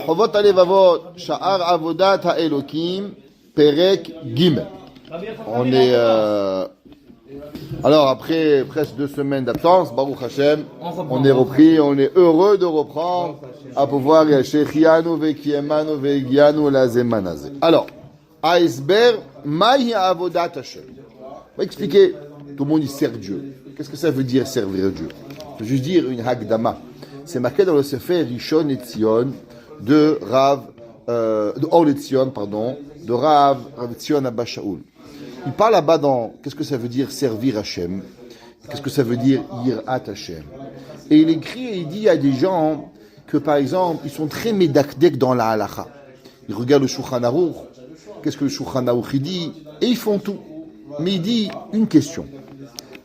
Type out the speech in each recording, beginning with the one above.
Chovot Alevavot, Sha'ar Avodat Ha'elokim, Perek Gimel. On est alors après presque 2 semaines d'absence, Baruch Hashem, on est repris, on est heureux de reprendre à pouvoir Shechianu Vekiemanu Vegianu Lazemanazé. Alors, Aisber, Maï Avodat Hashem. On va expliquer, tout le monde y sert Dieu. Qu'est-ce que ça veut dire servir Dieu? Je veux juste dire une Hagdama. C'est marqué dans le Sefer Rishon Etzion de Rav, de Or Etzion, pardon, de Rav Etzion Abba Shaul. Il parle là-bas dans qu'est-ce que ça veut dire servir Hachem, qu'est-ce que ça veut dire Yirat Hachem. Et il écrit et il dit à des gens que par exemple ils sont très médakdek dans la halacha. Ils regardent le Shulchan Aruch, qu'est-ce que le Shulchan Aruch il dit, et ils font tout. Mais il dit une question.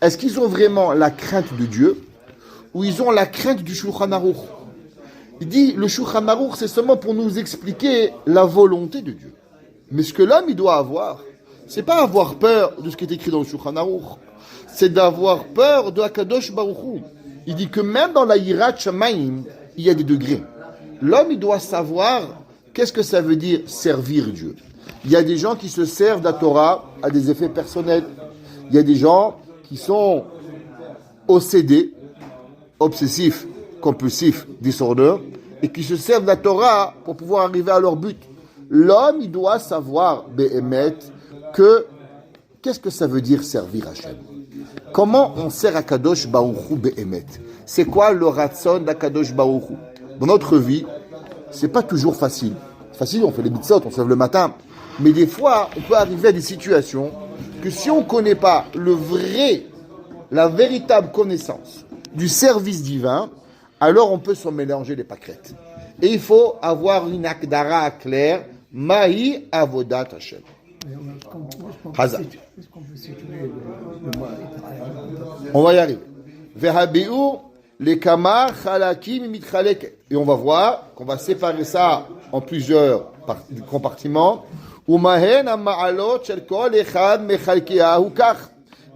Est-ce qu'ils ont vraiment la crainte de Dieu ou ils ont la crainte du Shulchan Aruch? Il dit le Shulchan Aruch c'est seulement pour nous expliquer la volonté de Dieu. Mais ce que l'homme il doit avoir, c'est pas avoir peur de ce qui est écrit dans le Shulchan Aruch, c'est d'avoir peur de Hakadosh Baruch Hu. Il dit que même dans la Yirat Shamayim, il y a des degrés. L'homme, il doit savoir qu'est-ce que ça veut dire servir Dieu. Il y a des gens qui se servent de la Torah à des effets personnels. Il y a des gens qui sont OCD, obsessifs, compulsifs, disorder, et qui se servent de la Torah pour pouvoir arriver à leur but. L'homme, il doit savoir, Behemet, qu'est-ce que ça veut dire servir Hachem? Comment on sert à Kadosh Baruch Hu Be'emet? C'est quoi le ratson d'Akadosh Baruch Hu? Dans notre vie, c'est pas toujours facile. Facile, on fait les mitzvot, on se lève le matin. Mais des fois, on peut arriver à des situations que si on ne connaît pas la véritable connaissance du service divin, alors on peut s'en mélanger les pâquerettes. Et il faut avoir une akdara claire, Mahi Avodat Hachem. Est-ce qu'on peut situer le mot? On va y arriver. Vehabi'u les kamar chalakim mitchaleket. Et on va voir qu'on va séparer ça en plusieurs compartiments. Umahen ama'alot shel kol echad mechalkeahu kach.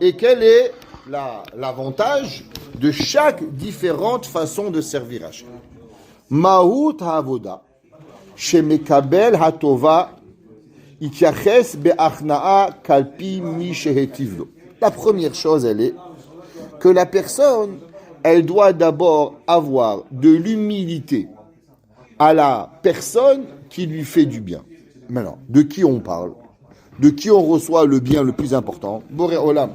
Et quel est l'avantage de chaque différente façon de servir Hachem? Mahut ha'avoda shemekabel hatova. La première chose, elle est que la personne, elle doit d'abord avoir de l'humilité à la personne qui lui fait du bien. Maintenant, de qui on parle? De qui on reçoit le bien le plus important? Boré Olam.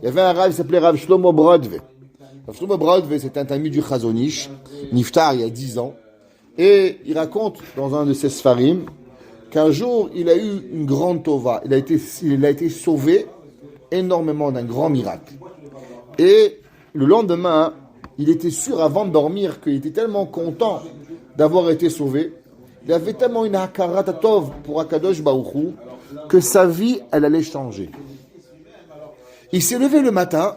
Il y avait un rav qui s'appelait Rav Shlomo Brodve. Rav Shlomo Brodve, c'est un ami du Chazon Ish, Niftar, il y a 10 ans. Et il raconte dans un de ses sfarim qu'un jour, il a eu une grande tova. Il a été sauvé énormément d'un grand miracle. Et le lendemain, il était sûr avant de dormir qu'il était tellement content d'avoir été sauvé. Il avait tellement une hakarat tov pour Akadosh Baruch Hu que sa vie, elle allait changer. Il s'est levé le matin,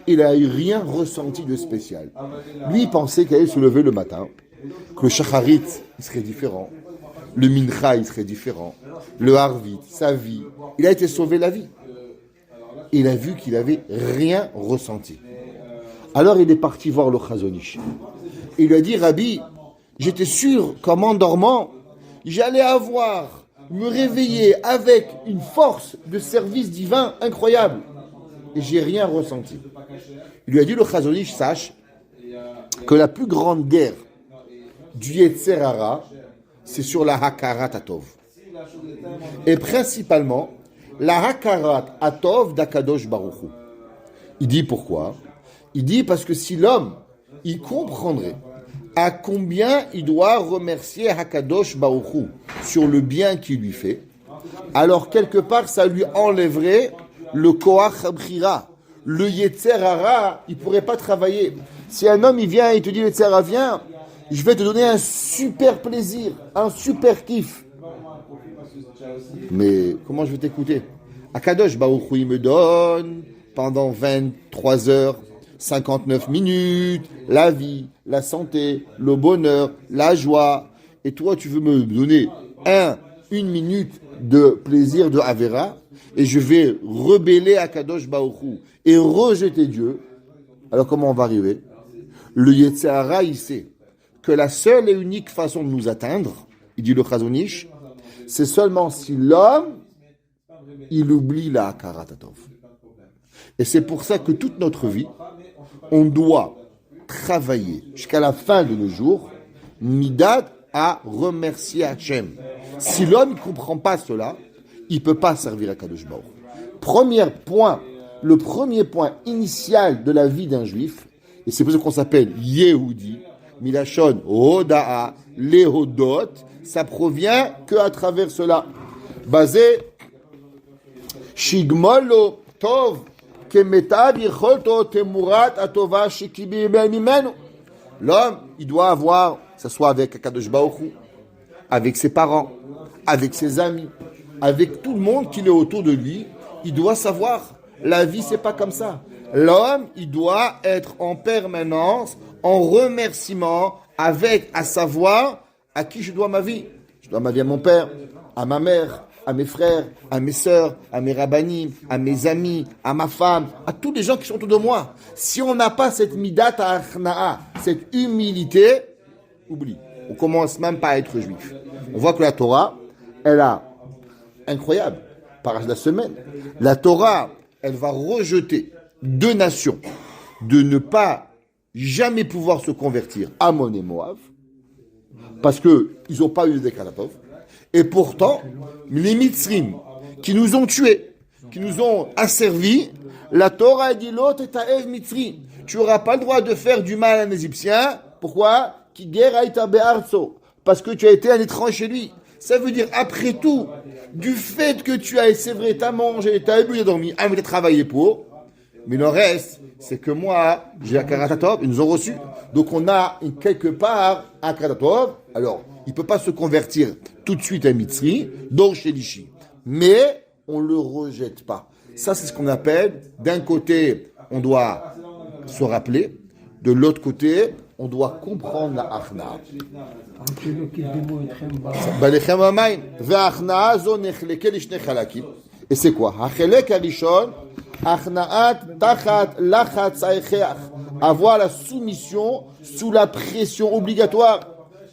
il n'a eu rien ressenti de spécial. Lui, il pensait qu'il allait se lever le matin, que le shacharit, il serait différent. Le mincha, il serait différent. Le harvit, sa vie. Il a été sauvé la vie. Il a vu qu'il n'avait rien ressenti. Alors il est parti voir le Chazon Ish. Il lui a dit, Rabbi, j'étais sûr qu'en m'endormant, j'allais me réveiller avec une force de service divin incroyable. Et j'ai rien ressenti. Il lui a dit, le Chazon Ish, sache que la plus grande guerre du Yetzer Hara, c'est sur la Hakarat Atov. Et principalement, la Hakarat Atov d'Akadosh Baruch Hu. Il dit pourquoi? Il dit parce que si l'homme, il comprendrait à combien il doit remercier Hakadosh Baruch Hu sur le bien qu'il lui fait, alors quelque part, ça lui enlèverait le Koach Bchira. Le Yetzer Hara, il ne pourrait pas travailler. Si un homme, il vient et il te dit, Yetzer Hara, viens, je vais te donner un super plaisir, un super kiff. Mais comment je vais t'écouter? Akadosh Baruch Hu, il me donne pendant 23 heures, 59 minutes, la vie, la santé, le bonheur, la joie. Et toi, tu veux me donner une minute de plaisir de Avera, et je vais rebeller Akadosh Baruch Hu et rejeter Dieu. Alors comment on va arriver? Le Yetzer Hara, il sait que la seule et unique façon de nous atteindre, il dit le Chazon Ish, c'est seulement si l'homme, il oublie la Hakarat Hatov. Et c'est pour ça que toute notre vie, on doit travailler jusqu'à la fin de nos jours, Midat, à remercier Hachem. Si l'homme ne comprend pas cela, il ne peut pas servir à Kadosh Baruch. Le premier point initial de la vie d'un juif, et c'est pour ça qu'on s'appelle Yehudi, Milachon Hoda'a, Lehodot, ça provient que à travers cela. Basé Shigmolo Tov, Kemetav Yicholto Temurat Atova Shikibi Mimenu. L'homme, il doit avoir, que ce soit avec Kadosh Baruch Hu, avec ses parents, avec ses amis, avec tout le monde qui est autour de lui, il doit savoir, la vie c'est pas comme ça. L'homme, il doit être en permanence, en remerciement, avec, à savoir, à qui je dois ma vie. Je dois ma vie à mon père, à ma mère, à mes frères, à mes sœurs, à mes rabbanim, à mes amis, à ma femme, à tous les gens qui sont autour de moi. Si on n'a pas cette midat achna'a, cette humilité, oublie. On commence même pas à être juif. On voit que la Torah, elle a, incroyable, par la semaine, la Torah, elle va rejeter deux nations de ne pas jamais pouvoir se convertir, Ammon et Moab, parce qu'ils n'ont pas eu de Dekalatov. Et pourtant, les Mitzrim, qui nous ont tués, qui nous ont asservis, la Torah a dit l'autre est à Ev Mitzri. Tu n'auras pas le droit de faire du mal à un Égyptien. Pourquoi? Parce que tu as été un étranger chez lui. Ça veut dire, après tout, du fait que tu as, c'est vrai, tu as mangé, tu as bu, tu as dormi, tu as travaillé pour, mais le reste, c'est que moi, j'ai un Karatatov, ils nous ont reçus. Donc on a quelque part un Karatatov. Alors, il ne peut pas se convertir tout de suite à Mitzri, donc chez l'Ishi. Mais on ne le rejette pas. Ça, c'est ce qu'on appelle, d'un côté, on doit se rappeler, de l'autre côté, on doit comprendre la Achna. Et c'est quoi? Avoir la soumission sous la pression obligatoire.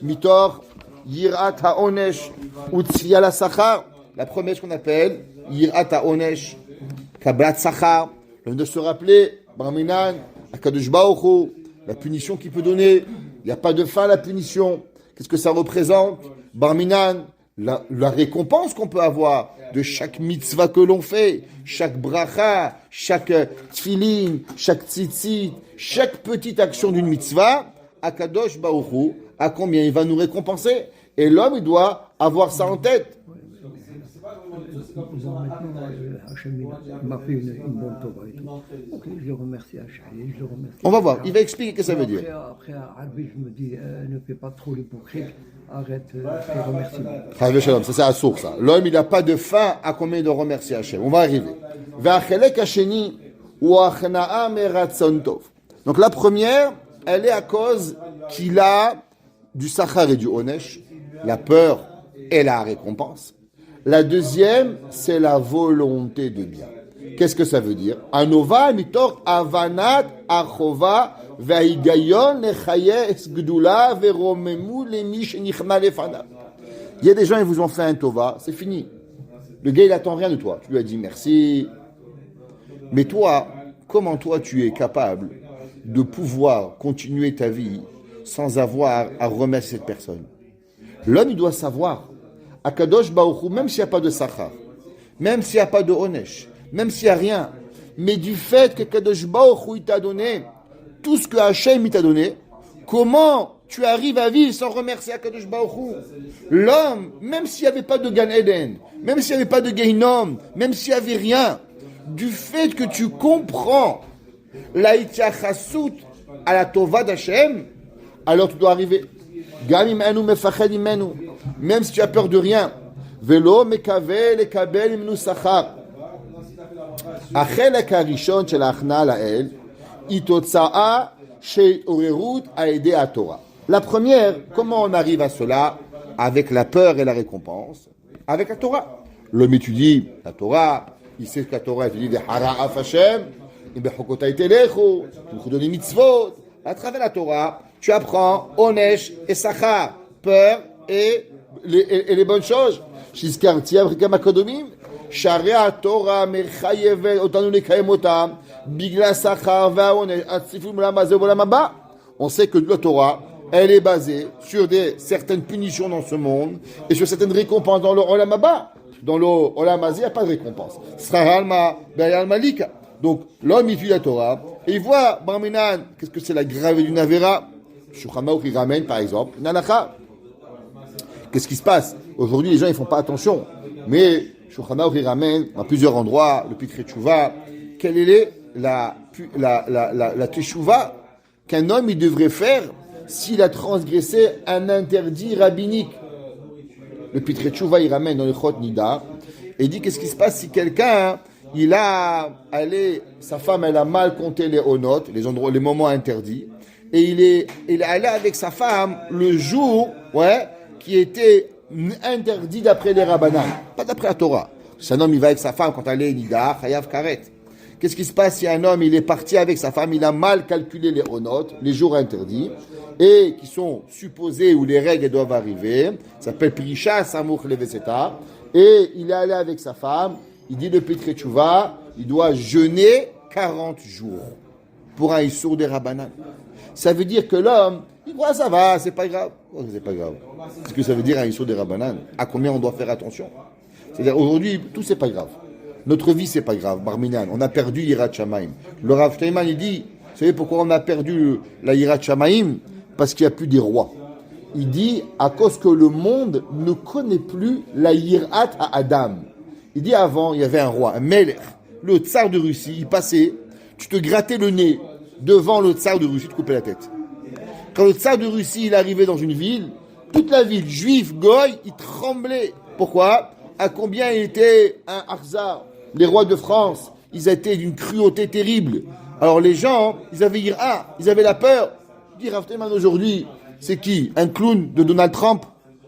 Mitor, Yirat ha'onesh, Utsiyal ha'sachar. La première, ce qu'on appelle Yirat ha'onesh, Kablat sachar. De se rappeler, Barminan, Akadosh Baruch Hu, la punition qu'il peut donner. Il n'y a pas de fin à la punition. Qu'est-ce que ça représente? Barminan, la récompense qu'on peut avoir de chaque mitzvah que l'on fait, chaque bracha, chaque tfilin, chaque tzitzit, chaque petite action d'une mitzvah, Akadosh Baruch Hu, à combien il va nous récompenser? Et l'homme, il doit avoir ça en tête. Maintenant, Hachem m'a fait une bonne Torah et tout. Ok, je le remercie Hachem, je le remercie. On va voir, il va expliquer ce que ça veut dire. Après, Arbi, je me dis, ne fais pas trop l'hypocrite, arrête tes remerciements. Chavé Shalom, ça c'est à source. Ça. L'homme, il n'a pas de fin à combien il doit remercier Hachem. On va arriver. Donc la première, elle est à cause qu'il a du sachar et du onesh, la peur et la récompense. La deuxième, c'est la volonté de bien. Qu'est-ce que ça veut dire? Anova mitor avanat achova veigayon lechaye esgdula veromemu lemi shenichna lefanav. Il y a des gens, ils vous ont fait un tova, c'est fini. Le gars, il attend rien de toi. Tu lui as dit merci. Mais toi, comment toi, tu es capable de pouvoir continuer ta vie sans avoir à remercier cette personne? L'homme, il doit savoir. Akadosh Baruch Hu, même s'il n'y a pas de sachar, même s'il n'y a pas de onesh, même s'il n'y a rien, mais du fait que Akadosh Baruch Hu, il t'a donné tout ce que Hachem il t'a donné, comment tu arrives à vivre sans remercier Akadosh Baruch Hu? L'homme, même s'il n'y avait pas de Gan Eden, même s'il n'y avait pas de Gehinom, même s'il n'y avait rien, du fait que tu comprends la Ityachasout à la Tova d'Hachem, alors tu dois arriver. Gamim enu mefached imenu. Même si tu as peur de rien. Velo mekave lekabel imnu sachar. החלק הראשון של ההכנעה לאל היא תוצאה של התעוררות על ידי התורה. La première, comment on arrive à cela? Avec la peur et la récompense. Avec la Torah. L'homme étudie la Torah. Il sait que la Torah, il dit « Hara'af Hashem » « Bechokotai telechu » « Bechokotai mitzvot » À travers la Torah, tu apprends Onesh et Sachar, peur et les bonnes choses. Shizkarti Avrika Makodomim, Sharia Torah Mechayevet, Otanu Lekayem Otam, Bigla Sachar Vaonesh, Atzifum Lamazé Olamaba. On sait que la Torah, elle est basée sur certaines punitions dans ce monde et sur certaines récompenses dans le Olamaba. Dans le Olamazé, il n'y a pas de récompense. Sraralma, Bayal Malika. Donc, l'homme, il étudie la Torah et il voit, Barminan, qu'est-ce que c'est la gravité d'une Avera? Shouchamaouk, il ramène, par exemple, Nanaka. Qu'est-ce qui se passe? Aujourd'hui, les gens, ils font pas attention. Mais, Shouchamaouk, il ramène, à plusieurs endroits, le Pitre Tchouva, quelle est la Teshuvah qu'un homme, il devrait faire s'il a transgressé un interdit rabbinique? Le Pitre Tchouva, il ramène dans le Chot Nida, et il dit, qu'est-ce qui se passe si quelqu'un, il a allé, sa femme, elle a mal compté les honot, les moments interdits, et il est allé avec sa femme le jour, qui était interdit d'après les rabbanan, pas d'après la Torah. Si un homme, il va avec sa femme quand elle est nida, chayav karet. Qu'est-ce qui se passe si un homme, il est parti avec sa femme, il a mal calculé les honot, les jours interdits, et qui sont supposés où les règles doivent arriver, ça s'appelle Prisha Samouch Leveseta, et il est allé avec sa femme. Il dit le Pitre Tchouva, il doit jeûner 40 jours pour un issour des rabbanan. Ça veut dire que l'homme, il dit, ça va, c'est pas grave. Oh, c'est pas grave. C'est ce que ça veut dire un issour des rabbanan. À combien on doit faire attention? C'est-à-dire, aujourd'hui, tout c'est pas grave. Notre vie, c'est pas grave. Barminan, on a perdu Yirat Shamaim. Le Rav Steinman, il dit, vous savez pourquoi on a perdu la Yirat Shamaim? Parce qu'il n'y a plus des rois. Il dit, à cause que le monde ne connaît plus la Yirat à Adam. Il dit avant, il y avait un roi, un Melech, le tsar de Russie, il passait, tu te grattais le nez devant le tsar de Russie, tu te coupais la tête. Quand le tsar de Russie, il arrivait dans une ville, toute la ville, juif, goy, il tremblait. Pourquoi? À combien il était un Arzar? Les rois de France, ils étaient d'une cruauté terrible. Alors les gens, ils avaient ils avaient la peur. Dire Rav Steinman aujourd'hui, c'est qui? Un clown de Donald Trump?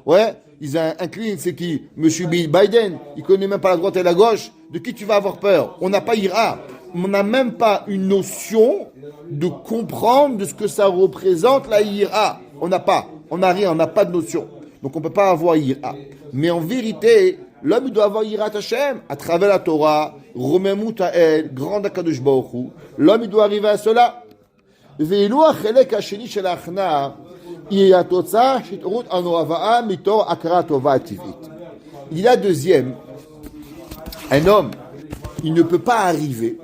Ouais? Ils ont un clean, c'est qui? Monsieur Biden. Il connaît même pas la droite et la gauche. De qui tu vas avoir peur? On n'a pas ira. On n'a même pas une notion de comprendre de ce que ça représente la ira. On n'a pas. On n'a rien. On n'a pas de notion. Donc on peut pas avoir ira. Mais en vérité, l'homme il doit avoir ira Hashem à travers la Torah, Romemu Ta'el, grande Akadosh Baruch Hu. L'homme il doit arriver à cela. Ve'ilu achelek hasheni shel achna. Il y a deuxième, un homme, il ne peut pas arriver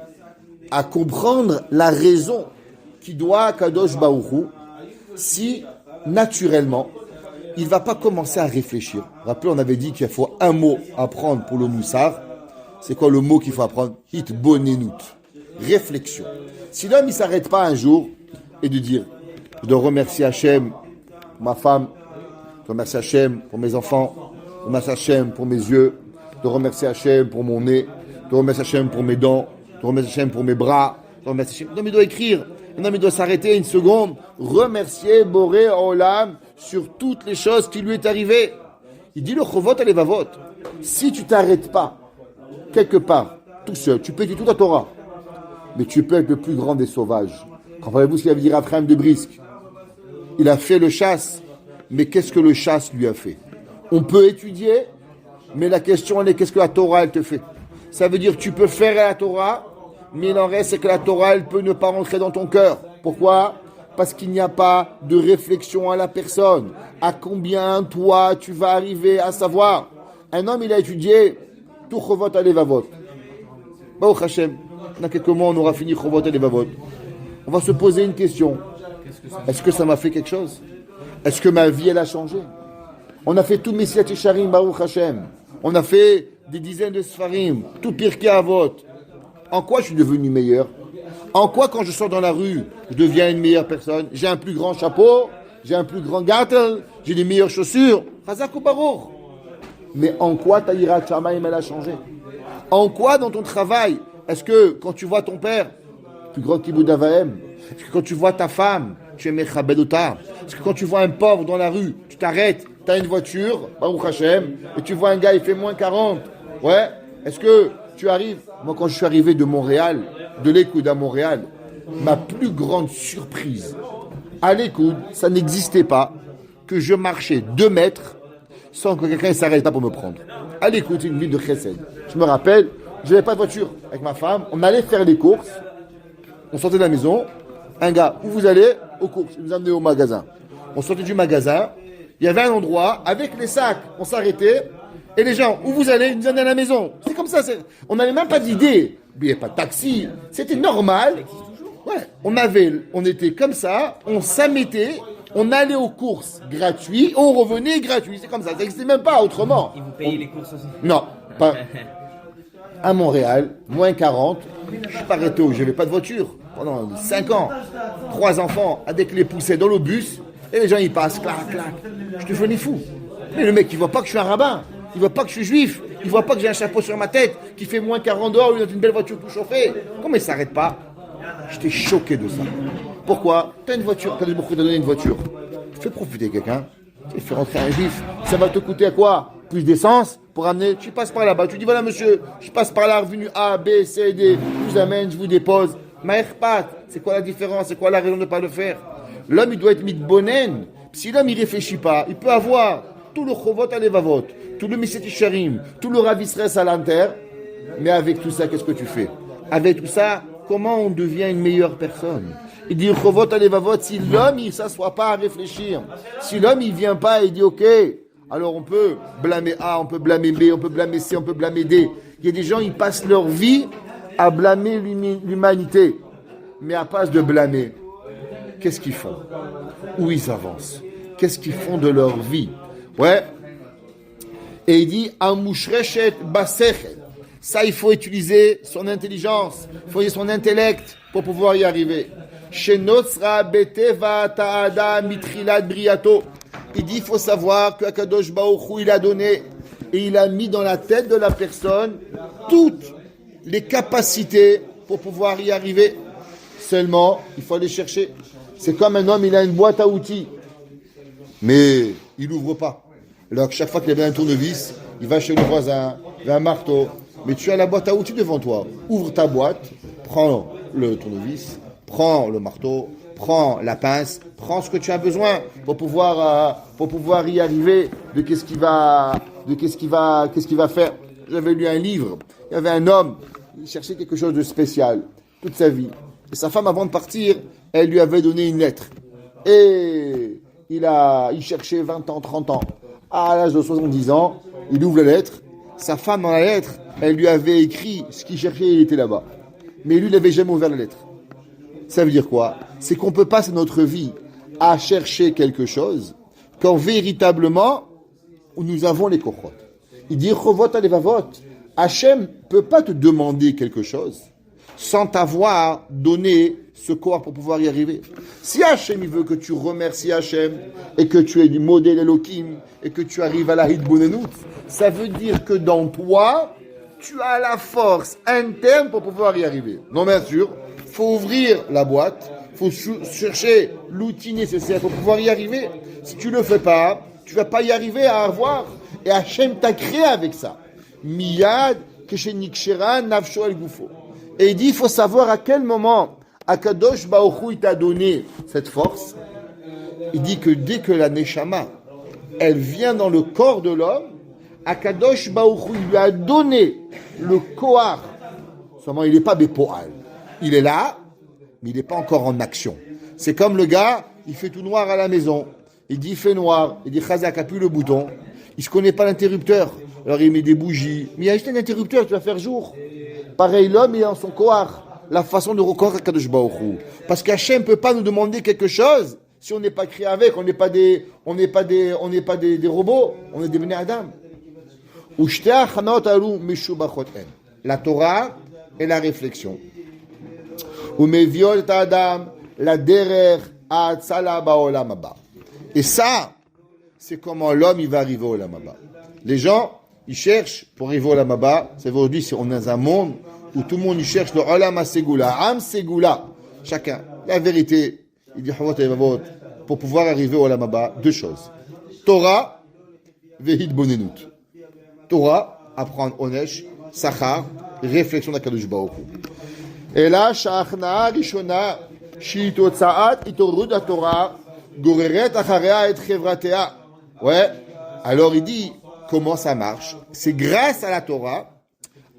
à comprendre la raison qui doit à Kadosh Baruch Hu si, naturellement, il ne va pas commencer à réfléchir. Rappelez, on avait dit qu'il faut un mot apprendre pour le moussar. C'est quoi le mot qu'il faut apprendre? Hit bonenut. Réflexion. Si l'homme ne s'arrête pas un jour et de dire, je dois remercier Hachem, ma femme, de remercier Hachem pour mes enfants, de remercier Hachem pour mes yeux, de remercier Hachem pour mon nez, de remercier Hachem pour mes dents, de remercier Hachem pour mes bras, de remercier Hachem. Non, mais il doit écrire. Non, mais il doit s'arrêter une seconde, remercier Boré Olam sur toutes les choses qui lui est arrivées. Il dit le Chovot Alevavot. Si tu t'arrêtes pas, quelque part, tout seul, tu peux étudier toute la Torah, mais tu peux être le plus grand des sauvages. Comprenez-vous ce qu'il avait dit Raphaël de Brisk? Il a fait le chasse, mais qu'est-ce que le chasse lui a fait? On peut étudier, mais la question elle est qu'est-ce que la Torah elle te fait? Ça veut dire tu peux faire la Torah, mais il en reste c'est que la Torah elle peut ne pas rentrer dans ton cœur. Pourquoi? Parce qu'il n'y a pas de réflexion à la personne. À combien toi tu vas arriver à savoir? Un homme il a étudié tout Chovot Alevavot. Baruch Hashem, dans quelques mois on aura fini Chovot Alevavot. On va se poser une question. Est-ce que ça m'a fait quelque chose? Est-ce que ma vie, elle a changé? On a fait tout Messiat Yesharim, Baruch Hashem. On a fait des dizaines de Sfarim, tout Pirkei Avot. En quoi je suis devenu meilleur? En quoi, quand je sors dans la rue, je deviens une meilleure personne? J'ai un plus grand chapeau, j'ai un plus grand gartel, j'ai des meilleures chaussures. Chazak ou Baruch. Mais en quoi ta Yirat Shamayim, elle a changé? En quoi dans ton travail? Est-ce que quand tu vois ton père, plus grand Kibbout Avahem, est-ce que quand tu vois ta femme, tu es Mechabedota? Est-ce que quand tu vois un pauvre dans la rue, tu t'arrêtes, tu as une voiture, Baruch Hashem, et tu vois un gars, il fait moins 40. Ouais? Est-ce que tu arrives? Moi, quand je suis arrivé de Montréal, de l'Écoute à Montréal, ma plus grande surprise, À l'écoute, ça n'existait pas que je marchais 2 mètres sans que quelqu'un ne s'arrête pas pour me prendre. À l'écoute, c'est une ville de chesed. Je me rappelle, je n'avais pas de voiture avec ma femme. On allait faire les courses. On sortait de la maison. Un gars, où vous allez? Aux courses. Il nous amenait au magasin. On sortait du magasin. Il y avait un endroit avec les sacs. On s'arrêtait. Et les gens, où vous allez? Ils nous amenaient à la maison. C'est comme ça. On n'avait même pas d'idée. Il n'y avait pas de taxi. C'était normal. Ouais. On était comme ça. On s'amettait. On allait aux courses gratuites. On revenait gratuit. C'est comme ça. Ça n'existait même pas autrement. Et vous payez les courses aussi? Non. Pas. À Montréal, moins 40. Je suis pas arrêté où j'avais pas de voiture. Pendant 5 ans. 3 enfants avec les poussées dans le bus. Et les gens, ils passent, clac, clac. Je devenais fou. Mais le mec, il voit pas que je suis un rabbin. Il voit pas que je suis juif. Il voit pas que j'ai un chapeau sur ma tête qui fait moins 40 dehors, dans une belle voiture tout chauffée. Comment il s'arrête pas? J'étais choqué de ça. Pourquoi? T'as une voiture, t'as donné une voiture. Fais profiter quelqu'un. Fais rentrer un juif. Ça va te coûter à quoi? Plus d'essence pour amener. Tu passes par là-bas. Tu dis voilà monsieur, je passe par là, revenu A, B, C, D. Je vous amène, je vous dépose. Maherpat, c'est quoi la différence? C'est quoi la raison de ne pas le faire? L'homme, il doit être mitbonen. Si l'homme, il réfléchit pas, il peut avoir tout le chovot à levavot, tout le Miset Isharim, tout le Rav Israël Salanter. Mais avec tout ça, qu'est-ce que tu fais? Avec tout ça, comment on devient une meilleure personne? Il dit chovot à levavot, si l'homme, il ne s'assoit pas à réfléchir, si l'homme, il vient pas et dit ok, alors on peut blâmer A, on peut blâmer B, on peut blâmer C, on peut blâmer D. Il y a des gens, ils passent leur vie à blâmer l'humanité, mais à pas de blâmer. Qu'est-ce qu'ils font? Où ils avancent? Qu'est-ce qu'ils font de leur vie? Ouais. Et il dit Amouchrechet basechet. Ça, il faut utiliser son intelligence, il faut utiliser son intellect pour pouvoir y arriver. Shenotsra beteva ta'ada mitrilat briato. Il dit il faut savoir que Akadosh Baruch Hu, il a donné et il a mis dans la tête de la personne toutes les capacités pour pouvoir y arriver. Seulement, il faut aller chercher. C'est comme un homme, il a une boîte à outils, mais il n'ouvre pas. Alors, chaque fois qu'il avait un tournevis, il va chez le voisin, il a un marteau, mais tu as la boîte à outils devant toi. Ouvre ta boîte, prends le tournevis, prends le marteau, prends la pince, prends ce que tu as besoin pour pouvoir y arriver de qu'est-ce qu'il va faire. J'avais lu un livre, il y avait un homme, il cherchait quelque chose de spécial toute sa vie. Et sa femme, avant de partir, elle lui avait donné une lettre. Et il cherchait 20 ans, 30 ans. À l'âge de 70 ans, il ouvre la lettre. Sa femme, dans la lettre, elle lui avait écrit ce qu'il cherchait, il était là-bas. Mais lui, il n'avait jamais ouvert la lettre. Ça veut dire quoi? C'est qu'on peut passer notre vie à chercher quelque chose quand véritablement, nous avons les kochot. Il dit, chovot alevavot. Hachem ne peut pas te demander quelque chose sans t'avoir donné ce corps pour pouvoir y arriver. Si Hachem il veut que tu remercies Hachem et que tu aies du modèle Elohim et que tu arrives à la Hitbonenut, ça veut dire que dans toi, tu as la force interne pour pouvoir y arriver. Non, bien sûr, il faut ouvrir la boîte, il faut chercher l'outil nécessaire pour pouvoir y arriver. Si tu ne le fais pas, tu ne vas pas y arriver à avoir. Et Hachem t'a créé avec ça. Miyad, Keshenikshera, Nafsho El Gufo. Et il dit, il faut savoir à quel moment Akadosh Baruch Hu t'a donné cette force. Il dit que dès que la Neshama, elle vient dans le corps de l'homme, Akadosh Baruch Hu lui a donné le Kohar. Seulement, il n'est pas Bepoal. Il est là, mais il n'est pas encore en action. C'est comme le gars, il fait tout noir à la maison. Il dit, il fait noir. Il dit, Chazak, appuie le bouton. Il ne se connaît pas l'interrupteur. Alors il met des bougies. Mais il y a juste un interrupteur, tu vas faire jour. Pareil, l'homme, il est en son kohar. La façon de reconnaître Kadosh Baruch Hu. Parce qu'Hachem ne peut pas nous demander quelque chose si on n'est pas créé avec. On n'est pas des robots. On est des Bnei Adam. La Torah et la réflexion. Et ça, c'est comment l'homme il va arriver au Olam Haba. Les gens, ils cherchent pour arriver au Olam Haba. C'est aujourd'hui, si on est dans un monde où tout le monde il cherche le Olam HaSegula, Am Segula. Chacun. La vérité, il dit pour pouvoir arriver au Olam Haba, 2 choses. Torah, Vehid Bonenut. Torah, apprendre Onesh, Sachar, réflexion d'Akadosh Baruch Hu. Et là, Shachna Rishona, Shitotsaat itorud Torah goreret acharea et chevratea. Ouais. Alors il dit comment ça marche. C'est grâce à la Torah.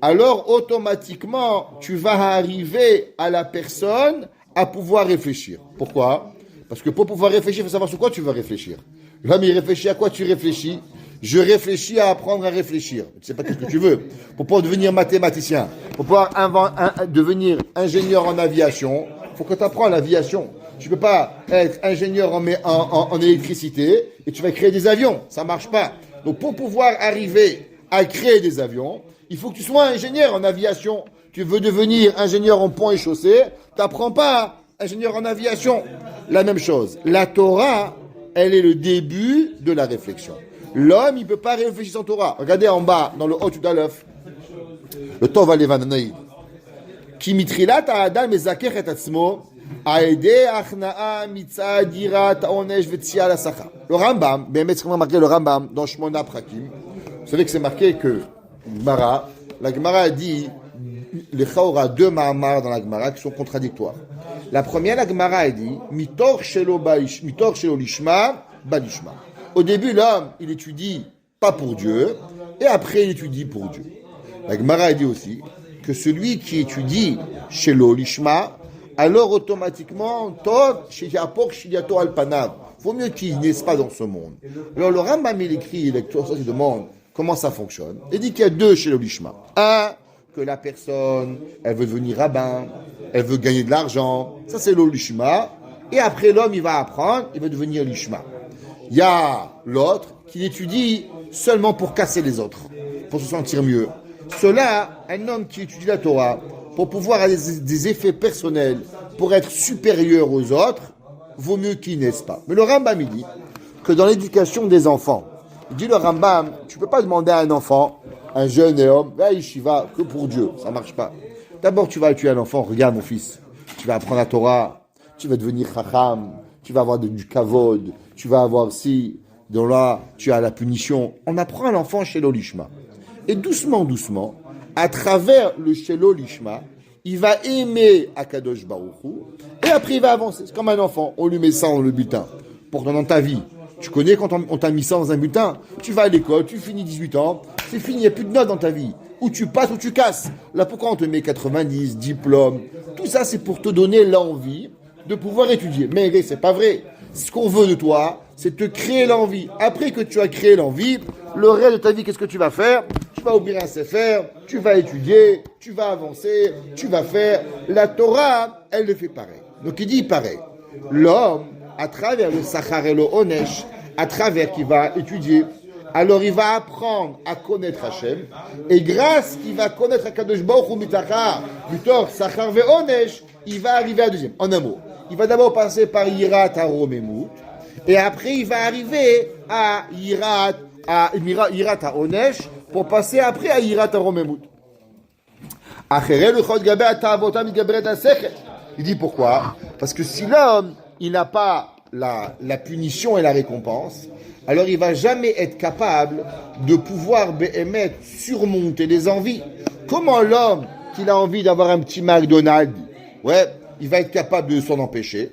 Alors automatiquement tu vas arriver à la personne à pouvoir réfléchir. Pourquoi? Parce que pour pouvoir réfléchir, il faut savoir sur quoi tu vas réfléchir. L'homme, il réfléchit à quoi tu réfléchis. Je réfléchis à apprendre à réfléchir. Tu ne sais pas ce que tu veux. Pour pouvoir devenir mathématicien, pour pouvoir devenir ingénieur en aviation, il faut que tu apprennes l'aviation. Tu ne peux pas être ingénieur en électricité et tu vas créer des avions. Ça ne marche pas. Donc pour pouvoir arriver à créer des avions, il faut que tu sois ingénieur en aviation. Tu veux devenir ingénieur en pont et chaussée, tu n'apprends pas ingénieur en aviation. La même chose. La Torah, elle est le début de la réflexion. L'homme, il ne peut pas réfléchir sans Torah. Regardez en bas, dans le haut du Dalef. Le Tov Alevananaï. Ki mitrilat ha'adam mezaker et atzmo, aede achnaa mitzad yirat ha'onesh vetzia l'asachar. Le Rambam, bien c'est marqué le Rambam, dans Shmona Prakim. Vous savez que c'est marqué que la Gemara a dit, les Chaora, deux Mahamar dans la Gemara qui sont contradictoires. La première, la Gemara a dit, mitor shelo lishma, balishma. Au début, l'homme, il étudie pas pour Dieu, et après, il étudie pour Dieu. La Gemara a dit aussi que celui qui étudie shelo lishma, alors automatiquement, tov sheyapok shiyato alpanav. Vaut mieux qu'il naisse pas dans ce monde. Alors le Rambam, il écrit, il se demande comment ça fonctionne. Il dit qu'il y a deux shelo lishma. Un, que la personne, elle veut devenir rabbin, elle veut gagner de l'argent, ça c'est l'olishma, et après l'homme il va apprendre, il va devenir lishma. Il y a l'autre qui étudie seulement pour casser les autres, pour se sentir mieux. Cela, un homme qui étudie la Torah, pour pouvoir avoir des effets personnels, pour être supérieur aux autres, vaut mieux qu'il naisse pas. Mais le Rambam il dit que dans l'éducation des enfants, il dit le Rambam, tu ne peux pas demander à un enfant, un jeune homme, va à Yeshiva que pour Dieu, ça ne marche pas. D'abord, tu vas tuer un enfant, regarde mon fils, tu vas apprendre la Torah, tu vas devenir chacham, tu vas avoir du kavod, tu vas avoir si, donc là, tu as la punition. On apprend à l'enfant chez l'olishma. Et doucement, doucement, à travers le chez l'olishma, il va aimer Akadosh Baruch Hu, et après il va avancer. C'est comme un enfant, on lui met ça dans le bulletin, pour dans ta vie. Tu connais quand on t'a mis ça dans un bulletin, tu vas à l'école, tu finis 18 ans, c'est fini, il n'y a plus de notes dans ta vie. Ou tu passes ou tu casses. Là, pourquoi on te met 90, diplôme? Tout ça, c'est pour te donner l'envie de pouvoir étudier. Mais c'est pas vrai. Ce qu'on veut de toi, c'est te créer l'envie. Après que tu as créé l'envie, le reste de ta vie, qu'est-ce que tu vas faire? Tu vas ouvrir un sefer, tu vas étudier, tu vas avancer, tu vas faire. La Torah, elle le fait pareil. Donc il dit pareil. L'homme, à travers le Sachar et le Onesh, à travers qu'il va étudier, alors il va apprendre à connaître Hachem, et grâce qu'il va connaître Akadosh Baruch Hu mitachar, mitor Sachar ve Onesh, il va arriver à deuxième. En un mot, il va d'abord passer par Yirat HaRomemut, et après il va arriver à Yirat HaOnesh, pour passer après à Yirat HaRomemut. Il dit pourquoi? Parce que si l'homme, il n'a pas la punition et la récompense, alors il ne va jamais être capable de pouvoir surmonter les envies. Comment l'homme qui a envie d'avoir un petit McDonald's, il va être capable de s'en empêcher.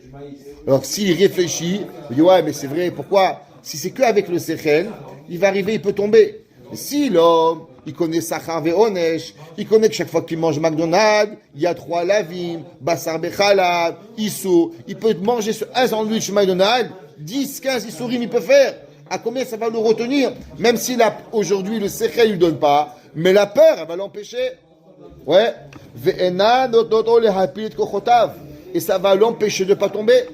Alors s'il réfléchit, il dit mais c'est vrai, pourquoi? Si c'est qu'avec le sechel, il va arriver, il peut tomber. Mais si l'homme, il connaît Sachar ve'onesh, il connaît que chaque fois qu'il mange McDonald's, il y a 3 lavim, Bassar bechalad, Issou, il peut manger un sandwich McDonald's, 10, 15 Issourim, il peut faire. À combien ça va le retenir? Même si aujourd'hui le sechel ne lui donne pas, mais la peur, elle va l'empêcher. Ve'ena nototo lehapil et kochotav. Et ça va l'empêcher de ne pas tomber.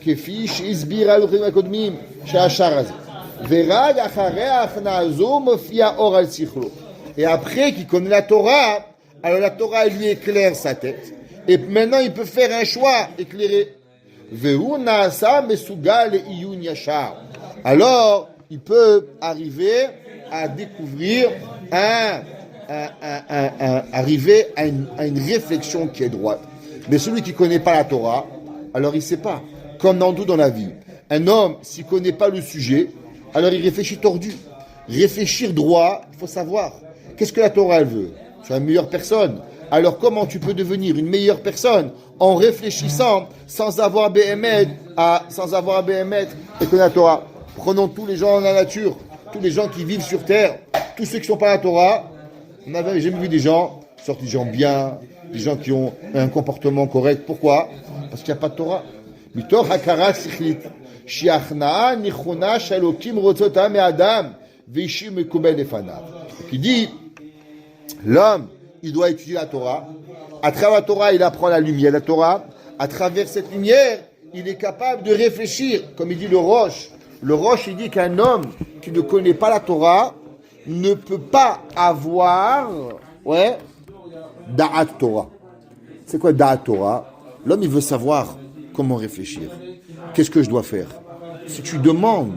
Kefi she'izbira l'uchim akodmim, she'ashar hazeh. Verag acharei achnazo mofia or al sichlo. Et après qu'il connaît la Torah, alors la Torah lui éclaire sa tête. Et maintenant il peut faire un choix éclairé. Ve'u naasa mesugal le'iyun yashar. Alors il peut arriver à découvrir arriver à une réflexion qui est droite. Mais celui qui ne connaît pas la Torah, alors il ne sait pas. Comme dans tout dans la vie. Un homme, s'il ne connaît pas le sujet, alors il réfléchit tordu. Réfléchir droit, il faut savoir. Qu'est-ce que la Torah, elle veut? Tu es une meilleure personne. alors comment tu peux devenir une meilleure personne en réfléchissant sans avoir BMF et que la Torah? Prenons tous les gens dans la nature, tous les gens qui vivent sur terre, tous ceux qui ne sont pas la Torah. On n'avait jamais vu des gens, sortent des gens bien, des gens qui ont un comportement correct. Pourquoi? Parce qu'il n'y a pas de Torah. Mitor hakara sichlit, shiachna nichona shalokim rotzota me'adam veishim mekubel efanav. Qui dit, l'homme, il doit étudier la Torah. À travers la Torah, il apprend la lumière de la Torah. À travers cette lumière, il est capable de réfléchir. Comme il dit le Roche. Le Roche, il dit qu'un homme qui ne connaît pas la Torah ne peut pas avoir, Da'at Torah. C'est quoi Da'at Torah? L'homme, il veut savoir comment réfléchir. Qu'est-ce que je dois faire? Si tu demandes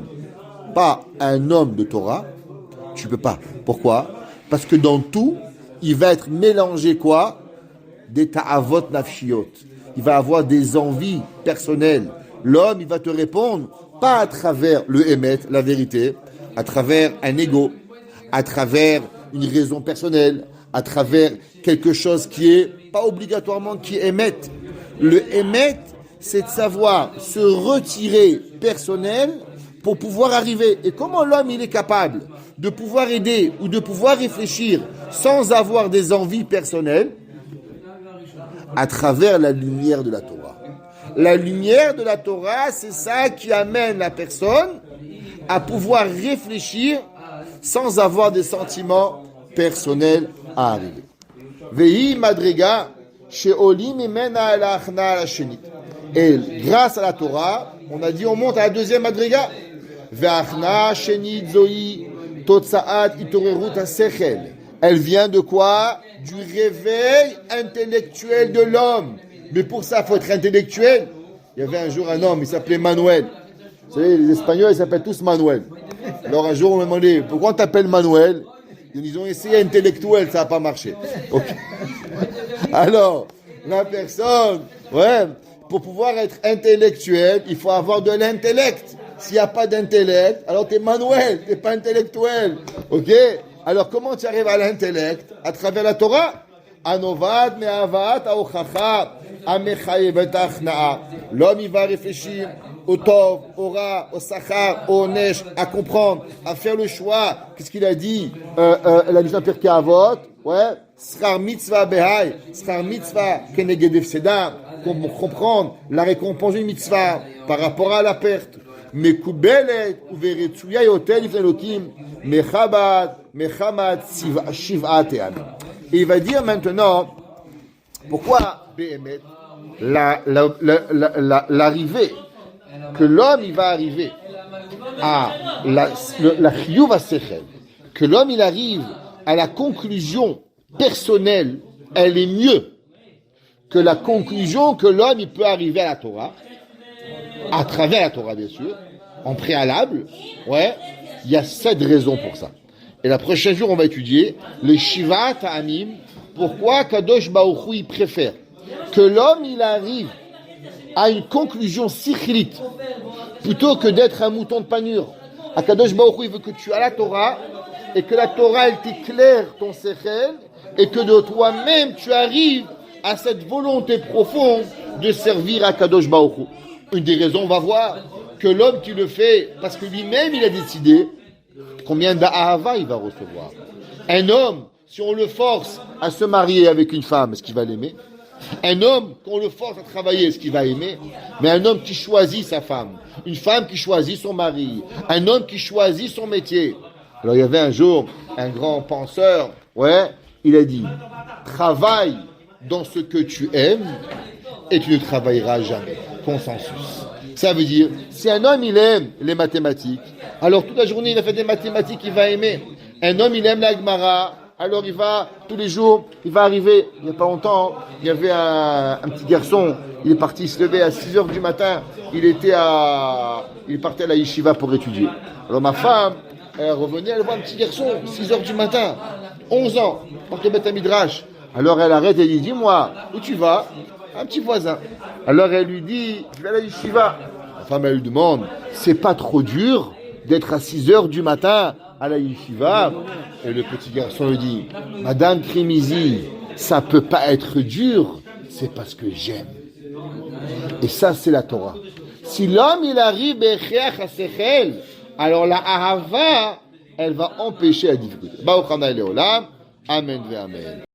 pas à un homme de Torah, tu peux pas. Pourquoi? Parce que dans tout, il va être mélangé quoi? Des ta'avot nafshiot. Il va avoir des envies personnelles. L'homme, il va te répondre pas à travers le émet, la vérité, à travers un ego, à travers une raison personnelle, à travers quelque chose qui est pas obligatoirement qui émet. Le émet, c'est de savoir se retirer personnel pour pouvoir arriver. Et comment l'homme il est capable de pouvoir aider ou de pouvoir réfléchir sans avoir des envies personnelles? À travers la lumière de la Torah. La lumière de la Torah, c'est ça qui amène la personne à pouvoir réfléchir sans avoir des sentiments personnels à arriver. Vehi madrega she'olim mimena ala achna ala shenit. Et grâce à la Torah, on a dit on monte à la deuxième madrega. Ve'achna shenit zoi totsaat itorerut hasechel. Elle vient de quoi? Du réveil intellectuel de l'homme. Mais pour ça, il faut être intellectuel. Il y avait un jour un homme, il s'appelait Manuel. Vous savez, les Espagnols, ils s'appellent tous Manuel. Alors un jour, on m'a demandé, pourquoi on t'appelle Manuel? Ils ont essayé intellectuel, ça n'a pas marché. Okay. Alors, la personne, pour pouvoir être intellectuel, il faut avoir de l'intellect. S'il n'y a pas d'intellect, alors tu es Manuel, tu n'es pas intellectuel. Ok? Alors, comment tu arrives à l'intellect? À travers la Torah? Anovat me'avat aochacha amechayevet achnaa. L'homme, il va réfléchir au tov, au ra, au sachar, au nesh, à comprendre, à faire le choix. Qu'est-ce qu'il a dit? La Mishnah Pirkei Avot, schar mitzvah behai, schar mitzvah keneged hefseda, comprendre la récompense d'une mitzvah par rapport à la perte. Mekubelet uveretsuya yotel ifnei Elokim mechabad mechamad shiv'at te'amim. Et il va dire maintenant pourquoi Béhémet, l'arrivée, que l'homme il va arriver à la chiyuv hasechel, que l'homme il arrive à la conclusion personnelle, elle est mieux que la conclusion que l'homme il peut arriver à la Torah, à travers la Torah bien sûr, en préalable, il y a 7 raisons pour ça. Et la prochaine jour, on va étudier les Shiva Ta'amim. Pourquoi Kadosh Baruch Hu, il préfère que l'homme, il arrive à une conclusion sikhlit plutôt que d'être un mouton de panure. À Kadosh Baruch Hu, il veut que tu aies la Torah et que la Torah, elle t'éclaire ton sechel et que de toi-même, tu arrives à cette volonté profonde de servir à Kadosh Baruch Hu. Une des raisons, on va voir que l'homme qui le fait, parce que lui-même, il a décidé combien d'ahava il va recevoir. Un homme, si on le force à se marier avec une femme, est-ce qu'il va l'aimer? Un homme, qu'on le force à travailler, est-ce qu'il va aimer? Mais un homme qui choisit sa femme, une femme qui choisit son mari, un homme qui choisit son métier. Alors il y avait un jour un grand penseur, il a dit, travaille dans ce que tu aimes et tu ne travailleras jamais. Consensus. Ça veut dire, si un homme il aime les mathématiques, alors toute la journée il a fait des mathématiques, il va aimer. Un homme il aime la Gemara, alors il va, tous les jours, il va arriver. Il n'y a pas longtemps, il y avait un petit garçon, il est parti se lever à 6h du matin, il partait à la yeshiva pour étudier. Alors ma femme, elle revenait, elle voit un petit garçon, 6h du matin, 11 ans, porte au Beth Midrash. Alors elle arrête et elle dit, dis-moi, où tu vas? Un petit voisin. Alors elle lui dit, je vais à la yeshiva. La femme, elle lui demande, c'est pas trop dur d'être à 6h du matin à la yeshiva? Et le petit garçon lui dit, Madame Krimizi, ça peut pas être dur, c'est parce que j'aime. Et ça, c'est la Torah. Si l'homme, il arrive, alors la ahava, elle va empêcher la difficulté. Amen ve amen.